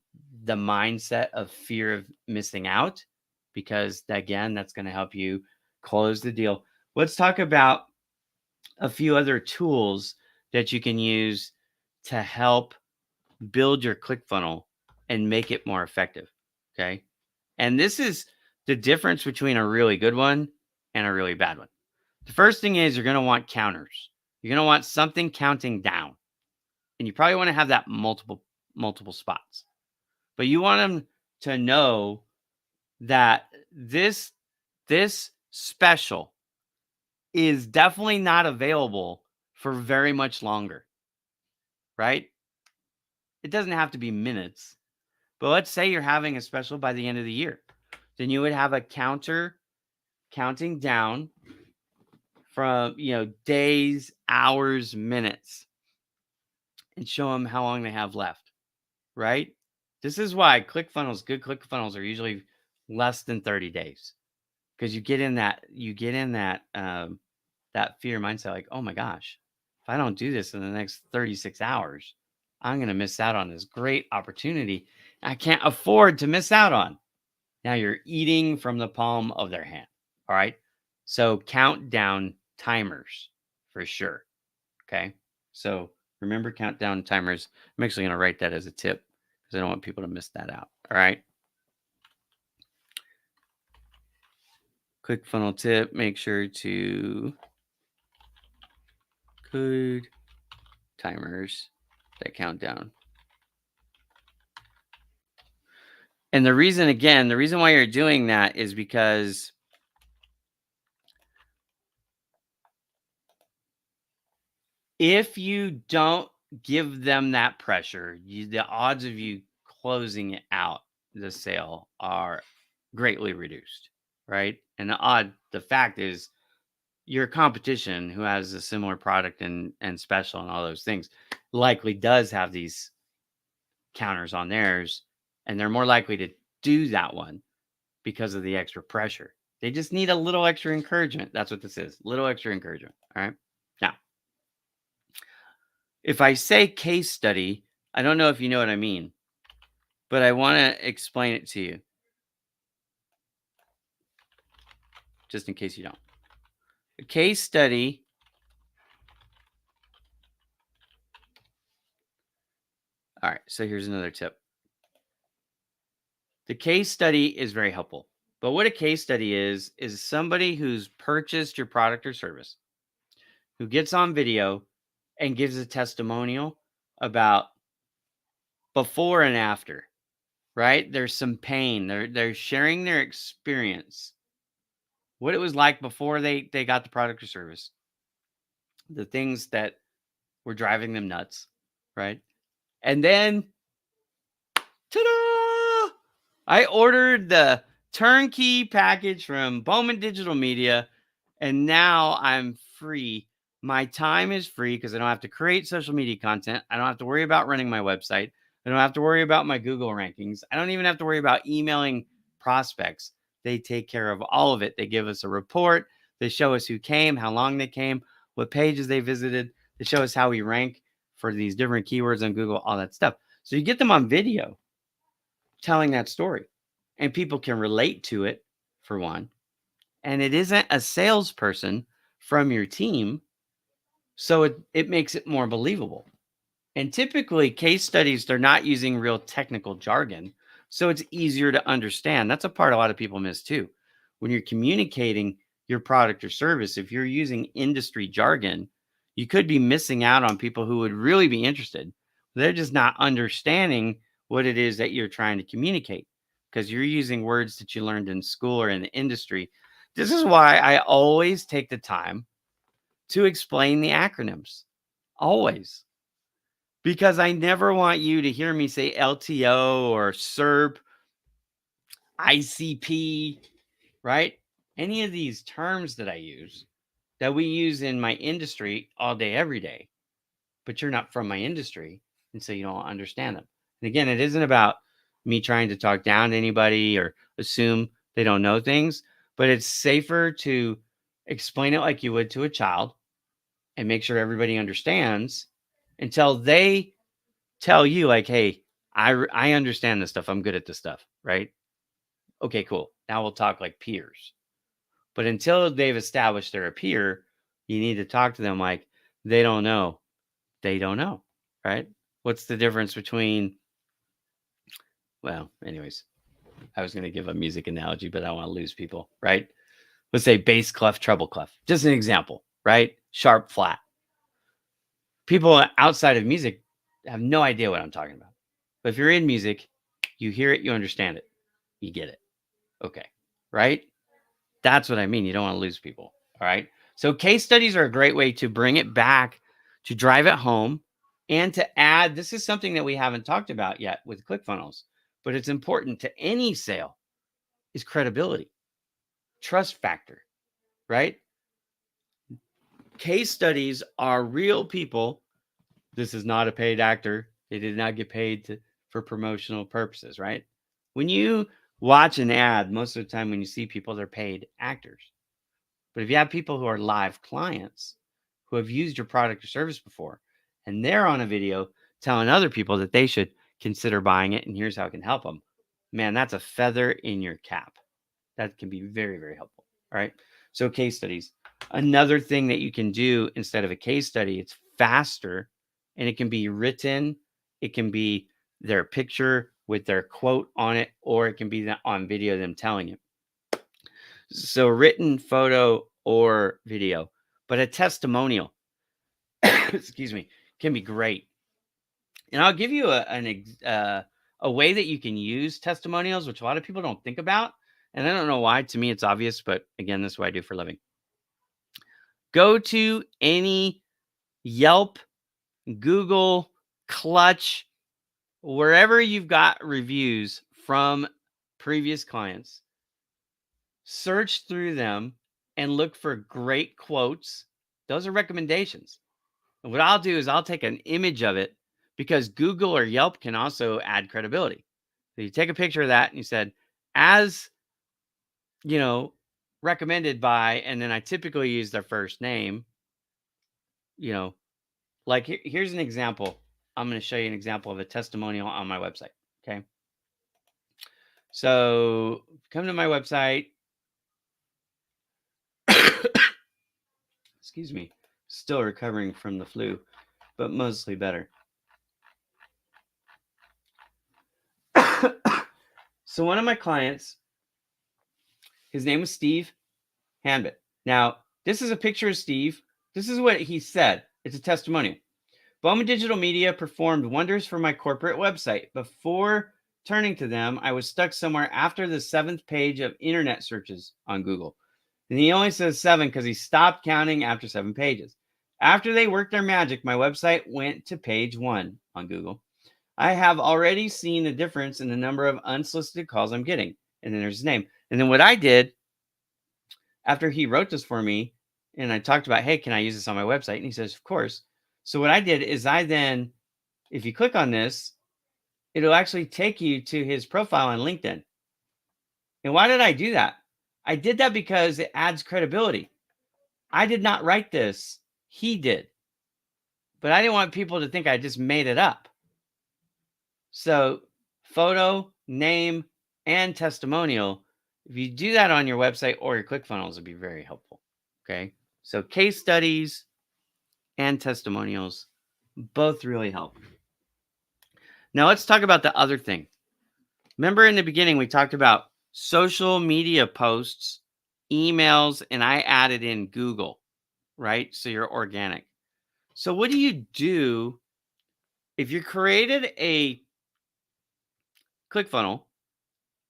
mindset of fear of missing out, because again, that's going to help you close the deal. Let's talk about a few other tools that you can use to help build your ClickFunnels and make it more effective. Okay. And this is the difference between a really good one and a really bad one. The first thing is you're going to want counters. You're going to want something counting down. And you probably want to have that multiple spots. But you want them to know that this special is definitely not available for very much longer. Right? It doesn't have to be minutes. But let's say you're having a special by the end of the year. Then you would have a counter counting down from, days, hours, minutes, and show them how long they have left, right? This is why good ClickFunnels are usually less than 30 days, because you get in that fear mindset, like, oh my gosh, if I don't do this in the next 36 hours, I'm going to miss out on this great opportunity I can't afford to miss out on. Now you're eating from the palm of their hand. All right. So countdown timers for sure. Okay. So remember countdown timers. I'm actually going to write that as a tip because I don't want people to miss that out. All right. ClickFunnel tip, make sure to code timers that count down. And the reason why you're doing that is because if you don't give them that pressure, the odds of you closing it out, the sale, are greatly reduced, right? And the fact is, your competition who has a similar product and special and all those things likely does have these counters on theirs, and they're more likely to do that one because of the extra pressure. They just need a little extra encouragement. That's what this is. Little extra encouragement. All right. Now, if I say case study, I don't know if you know what I mean, but I want to explain it to you just in case you don't. A case study All right, so here's another tip. The case study is very helpful. But what a case study is somebody who's purchased your product or service, who gets on video and gives a testimonial about before and after, right? There's some pain. They're sharing their experience, what it was like before they got the product or service, the things that were driving them nuts, right? And then, ta-da! I ordered the turnkey package from Bowman Digital Media, and now I'm free. My time is free because I don't have to create social media content. I don't have to worry about running my website. I don't have to worry about my Google rankings. I don't even have to worry about emailing prospects. They take care of all of it. They give us a report. They show us who came, how long they came, what pages they visited. They show us how we rank for these different keywords on Google, all that stuff. So you get them on video telling that story, and people can relate to it, for one. And it isn't a salesperson from your team, so it makes it more believable. And typically, case studies, they're not using real technical jargon, so it's easier to understand. That's a part a lot of people miss too. When you're communicating your product or service, if you're using industry jargon, you could be missing out on people who would really be interested. They're just not understanding what it is that you're trying to communicate because you're using words that you learned in school or in the industry. This is why I always take the time to explain the acronyms. Always. Because I never want you to hear me say LTO or SERP, ICP, right? Any of these terms that I use that we use in my industry all day, every day, but you're not from my industry, and so you don't understand them. And again, it isn't about me trying to talk down to anybody or assume they don't know things, but it's safer to explain it like you would to a child and make sure everybody understands until they tell you, like, hey, I understand this stuff. I'm good at this stuff, right? Okay, cool. Now we'll talk like peers. But until they've established they're a peer, you need to talk to them like they don't know. They don't know, right? What's the difference between, well, anyways, I was going to give a music analogy, but I don't want to lose people, right? Let's say bass clef, treble clef. Just an example, right? Sharp, flat. People outside of music have no idea what I'm talking about. But if you're in music, you hear it, you understand it, you get it. Okay, right? That's what I mean. You don't want to lose people. All right. So case studies are a great way to bring it back, to drive it home, and to add. This is something that we haven't talked about yet with ClickFunnels, but it's important to any sale is credibility, trust factor, right? Case studies are real people. This is not a paid actor. They did not get paid for promotional purposes, right? When you watch an ad, most of the time when you see people, they're paid actors. But if you have people who are live clients who have used your product or service before, and they're on a video telling other people that they should consider buying it, and here's how it can help them, man, that's a feather in your cap. That can be very, very helpful. All right. So, case studies. Another thing that you can do instead of a case study, it's faster and it can be written, it can be their picture with their quote on it, or it can be on video, them telling you. So written, photo, or video, but a testimonial, excuse me, can be great. And I'll give you a way that you can use testimonials, which a lot of people don't think about. And I don't know why. To me, it's obvious, but again, this is what I do for a living. Go to any Yelp, Google, Clutch, wherever you've got reviews from previous clients. Search through them and look for great quotes. Those are recommendations. And what I'll do is I'll take an image of it because Google or Yelp can also add credibility. So you take a picture of that and you said, as you know, recommended by, and then I typically use their first name, like here's an example. I'm going to show you an example of a testimonial on my website. Okay. So come to my website. Excuse me. Still recovering from the flu, but mostly better. So one of my clients, his name was Steve Hanbit. Now, this is a picture of Steve. This is what he said. It's a testimonial. Bowman Digital Media performed wonders for my corporate website. Before turning to them, I was stuck somewhere after the 7th page of internet searches on Google. And he only says 7 because he stopped counting after 7 pages. After they worked their magic, my website went to page 1 on Google. I have already seen a difference in the number of unsolicited calls I'm getting. And then there's his name. And then what I did after he wrote this for me, and I talked about, hey, can I use this on my website? And he says, of course. So what I did is if you click on this, it'll actually take you to his profile on LinkedIn. And why did I do that? I did that because it adds credibility. I did not write this. He did. But I didn't want people to think I just made it up. So photo, name, and testimonial, if you do that on your website or your ClickFunnels, it'd be very helpful. Okay. So case studies and testimonials both really help. Now let's talk about the other thing. Remember in the beginning, we talked about social media posts, emails, and I added in Google, right? So you're organic. So what do you do if you created a ClickFunnel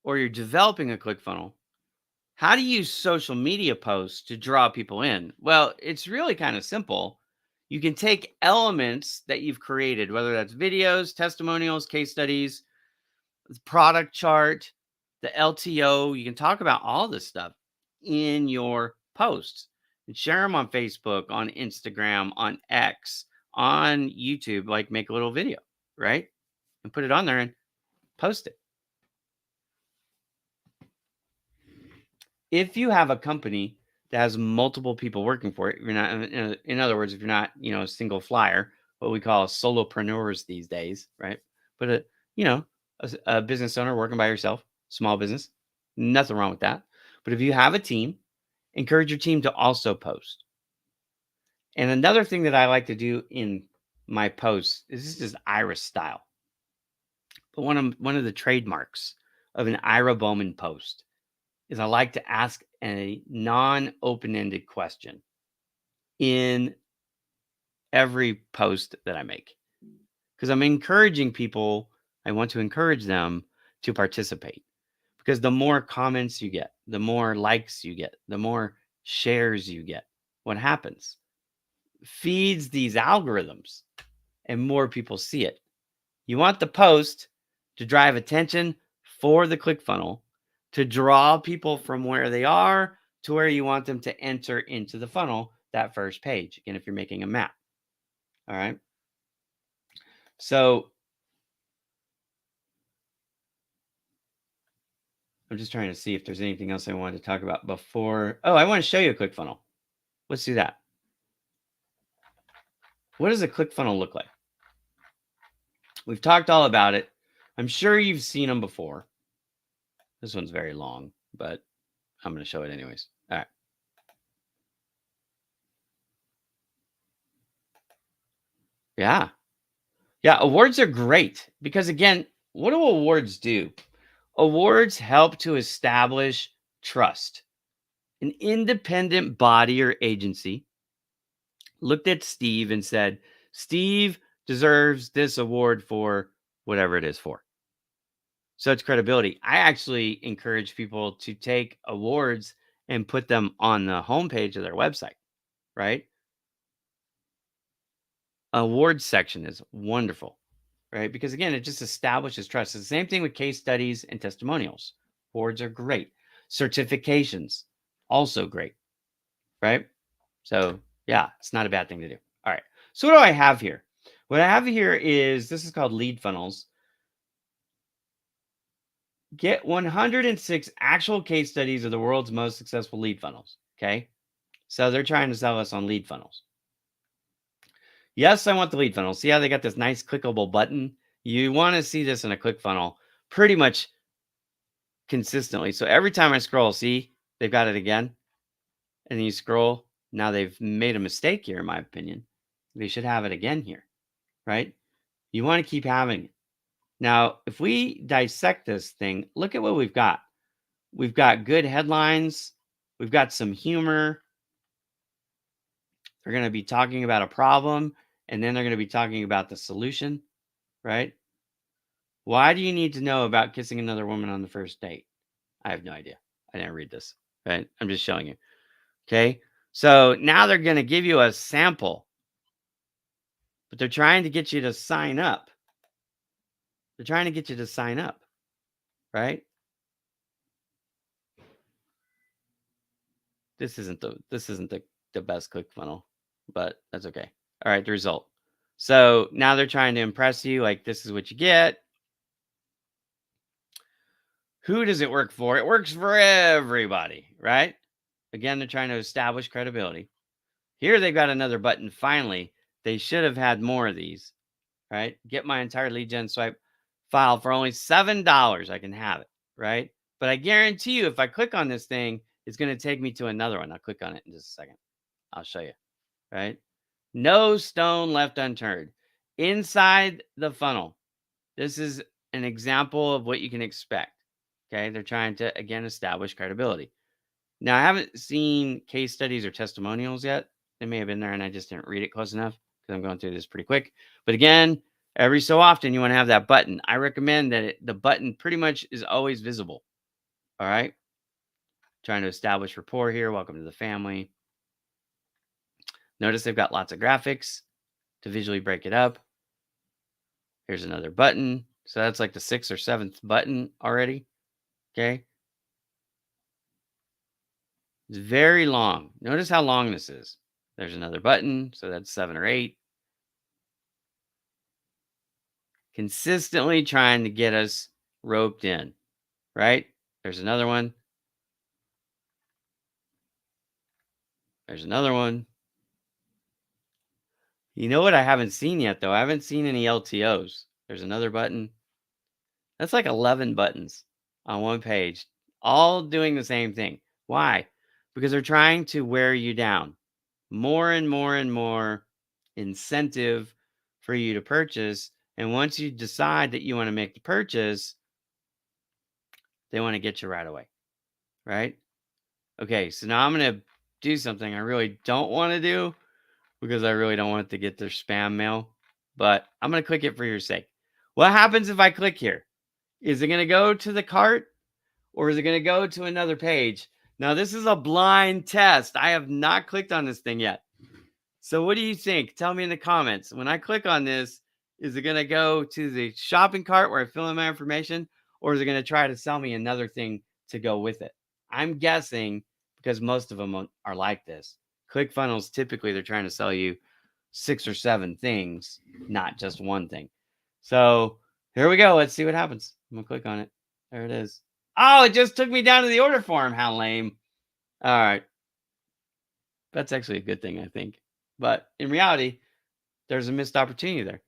or you're developing a ClickFunnel? How do you use social media posts to draw people in? Well, it's really kind of simple. You can take elements that you've created, whether that's videos, testimonials, case studies, the product chart, the LTO. You can talk about all this stuff in your posts and share them on Facebook, on Instagram, on X, on YouTube, like make a little video, right? And put it on there and post it. If you have a company that has multiple people working for it, you're not, in other words, if you're not, a single flyer, what we call solopreneurs these days, right? But a business owner working by yourself, small business, nothing wrong with that. But if you have a team, encourage your team to also post. And another thing that I like to do in my posts is this is Ira style. But one of the trademarks of an Ira Bowman post is I like to ask a non-open-ended question in every post that I make because I'm encouraging people. I want to encourage them to participate because the more comments you get, the more likes you get, the more shares you get. What happens? Feeds these algorithms and more people see it. You want the post to drive attention for the ClickFunnel to draw people from where they are to where you want them to enter into the funnel, that first page. Again, if you're making a map. All right. So I'm just trying to see if there's anything else I wanted to talk about before. Oh, I want to show you a ClickFunnel. Let's do that. What does a ClickFunnel look like? We've talked all about it. I'm sure you've seen them before. This one's very long, but I'm going to show it anyways. All right. Yeah. Yeah. Awards are great because, again, what do awards do? Awards help to establish trust. An independent body or agency looked at Steve and said, Steve deserves this award for whatever it is for. So it's credibility. I actually encourage people to take awards and put them on the homepage of their website, right? Awards section is wonderful, right? Because again, it just establishes trust. It's the same thing with case studies and testimonials. Awards are great. Certifications, also great, right? So yeah, it's not a bad thing to do. All right. So what do I have here? What I have here is this is called lead funnels. Get 106 actual case studies of the world's most successful lead funnels. Okay. So they're trying to sell us on lead funnels. Yes, I want the lead funnel. See how they got this nice clickable button? You want to see this in a click funnel pretty much consistently. So every time I scroll, see, they've got it again. And then you scroll. Now they've made a mistake here, in my opinion. They should have it again here, right? You want to keep having it. Now, if we dissect this thing, look at what we've got. We've got good headlines. We've got some humor. They're going to be talking about a problem, and then they're going to be talking about the solution, right? Why do you need to know about kissing another woman on the first date? I have no idea. I didn't read this, right? I'm just showing you. Okay. So now they're going to give you a sample, but they're trying to get you to sign up. They're trying to get you to sign up, right? This isn't the best click funnel, but that's okay. All right, the result. So now they're trying to impress you, like this is what you get. Who does it work for? It works for everybody, right? Again, they're trying to establish credibility. Here they've got another button. Finally, they should have had more of these, right? Get my entire lead gen swipe file for only $7. I can have it, right? But I guarantee you, if I click on this thing, it's going to take me to another one. I'll click on it in just a second. I'll show you, right? No stone left unturned. Inside the funnel, this is an example of what you can expect. Okay. They're trying to, again, establish credibility. Now, I haven't seen case studies or testimonials yet. They may have been there and I just didn't read it close enough because I'm going through this pretty quick. But again, every so often you want to have that button. I recommend that the button pretty much is always visible. All right. Trying to establish rapport here. Welcome to the family. Notice they've got lots of graphics to visually break it up. Here's another button. So that's like the 6th or 7th button already. Okay. It's very long. Notice how long this is. There's another button. So that's 7 or 8. Consistently trying to get us roped in, right? There's another one. There's another one. You know what I haven't seen yet, though? I haven't seen any LTOs. There's another button. That's like 11 buttons on one page, all doing the same thing. Why? Because they're trying to wear you down. More and more and more incentive for you to purchase. And once you decide that you want to make the purchase, They want to get you right away, right? Okay, so now I'm going to do something I really don't want to do because I really don't want it to get their spam mail, but I'm going to click it for your sake. What happens if I click here? Is it going to go to the cart or is it going to go to another page? Now, this is a blind test. I have not clicked on this thing yet. So what do you think? Tell me in the comments. When I click on this, is it going to go to the shopping cart where I fill in my information, or is it going to try to sell me another thing to go with it? I'm guessing, because most of them are like this. ClickFunnels, typically they're trying to sell you 6 or 7 things, not just one thing. So here we go. Let's see what happens. I'm going to click on it. There it is. Oh, it just took me down to the order form. How lame. All right. That's actually a good thing, I think. But in reality, there's a missed opportunity there.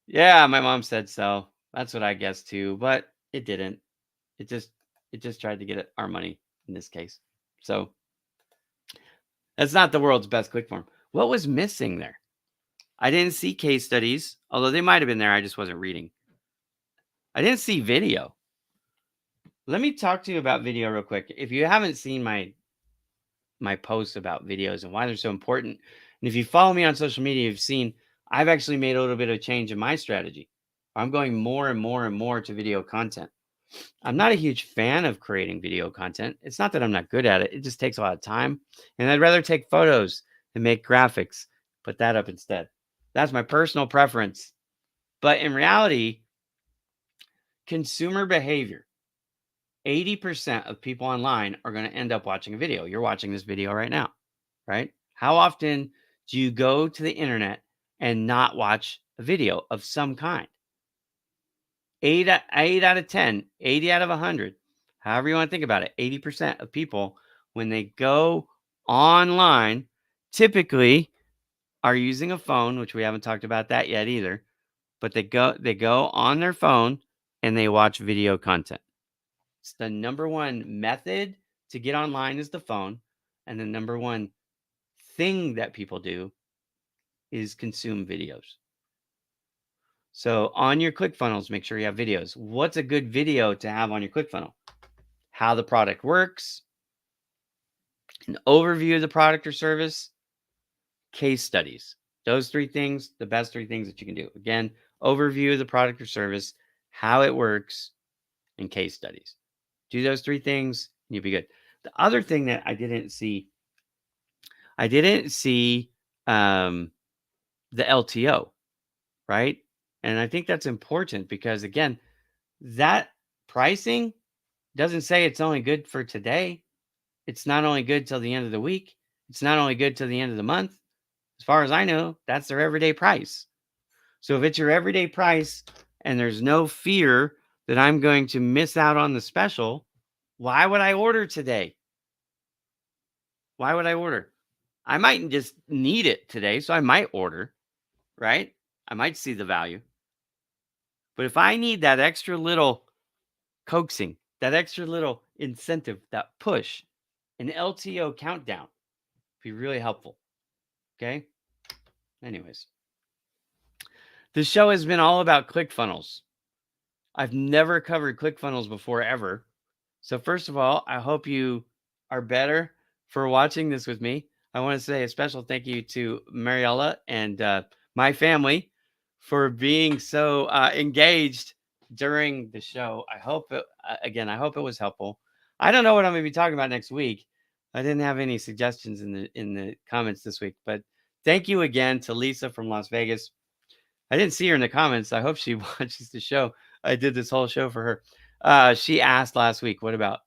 Yeah, my mom said so. That's what I guessed too, but it didn't. It just tried to get our money in this case. So that's not the world's best click form. What was missing there? I didn't see case studies, although they might have been there. I just wasn't reading. I didn't see video. Let me talk to you about video real quick. If you haven't seen my posts about videos and why they're so important, and if you follow me on social media, you've seen I've actually made a little bit of change in my strategy. I'm going more and more and more to video content. I'm not a huge fan of creating video content. It's not that I'm not good at it. It just takes a lot of time. And I'd rather take photos and make graphics, put that up instead. That's my personal preference. But in reality, consumer behavior, 80% of people online are going to end up watching a video. You're watching this video right now, right? How often do you go to the internet and not watch a video of some kind? 8 out of 10, 80 out of 100, however you want to think about it, 80% of people, when they go online, typically are using a phone, which we haven't talked about that yet either, but they go on their phone and they watch video content. It's the number one method to get online is the phone, and the number one thing that people do is consume videos. So on your ClickFunnels, make sure you have videos. What's a good video to have on your ClickFunnel? How the product works, an overview of the product or service, case studies. Those 3 things, the best 3 things that you can do. Again, overview of the product or service, how it works, and case studies. Do those 3 things, and you'll be good. The other thing that I didn't see the LTO, right? And I think that's important because, again, that pricing doesn't say it's only good for today. It's not only good till the end of the week. It's not only good till the end of the month. As far as I know, that's their everyday price. So if it's your everyday price and there's no fear that I'm going to miss out on the special, why would I order today? Why would I order? I might just need it today, so I might order, right? I might see the value. But if I need that extra little coaxing, that extra little incentive, that push, an LTO countdown, be really helpful. Okay. Anyways, the show has been all about ClickFunnels. I've never covered ClickFunnels before ever. So first of all, I hope you are better for watching this with me. I want to say a special thank you to Mariella and my family for being so engaged during the show. I hope I hope it was helpful. I don't know what I'm going to be talking about next week. I didn't have any suggestions in the comments this week, but thank you again to Lisa from Las Vegas. I didn't see her in the comments. I hope she watches the show. I did this whole show for her. She asked last week, what about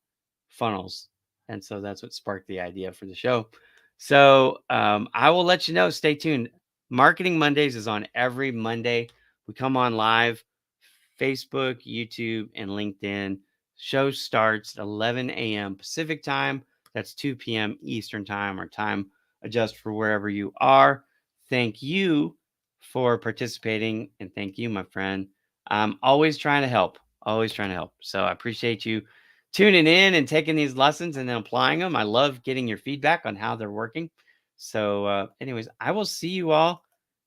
funnels? And so that's what sparked the idea for the show. So I will let you know. Stay tuned. Marketing Mondays is on every Monday. We come on live, Facebook, YouTube, and LinkedIn. Show starts at 11 a.m. Pacific time. That's 2 p.m. Eastern time, or time adjust for wherever you are. Thank you for participating, and thank you, my friend. I'm always trying to help. Always trying to help. So I appreciate you tuning in and taking these lessons and then applying them. I love getting your feedback on how they're working. So anyways, I will see you all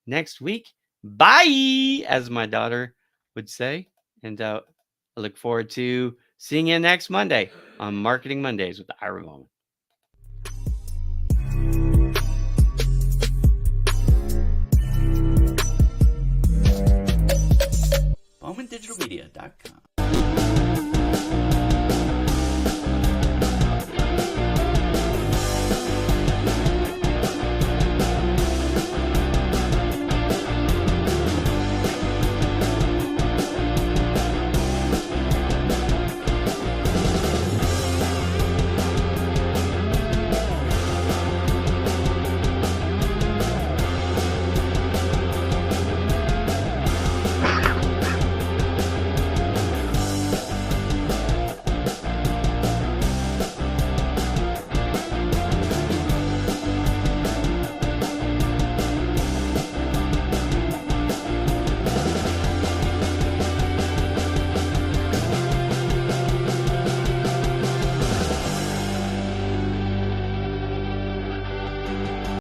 next week. Bye, as my daughter would say. And I look forward to Seeing you next Monday on Marketing Mondays with Ira Bowman. BowmanDigitalMedia.com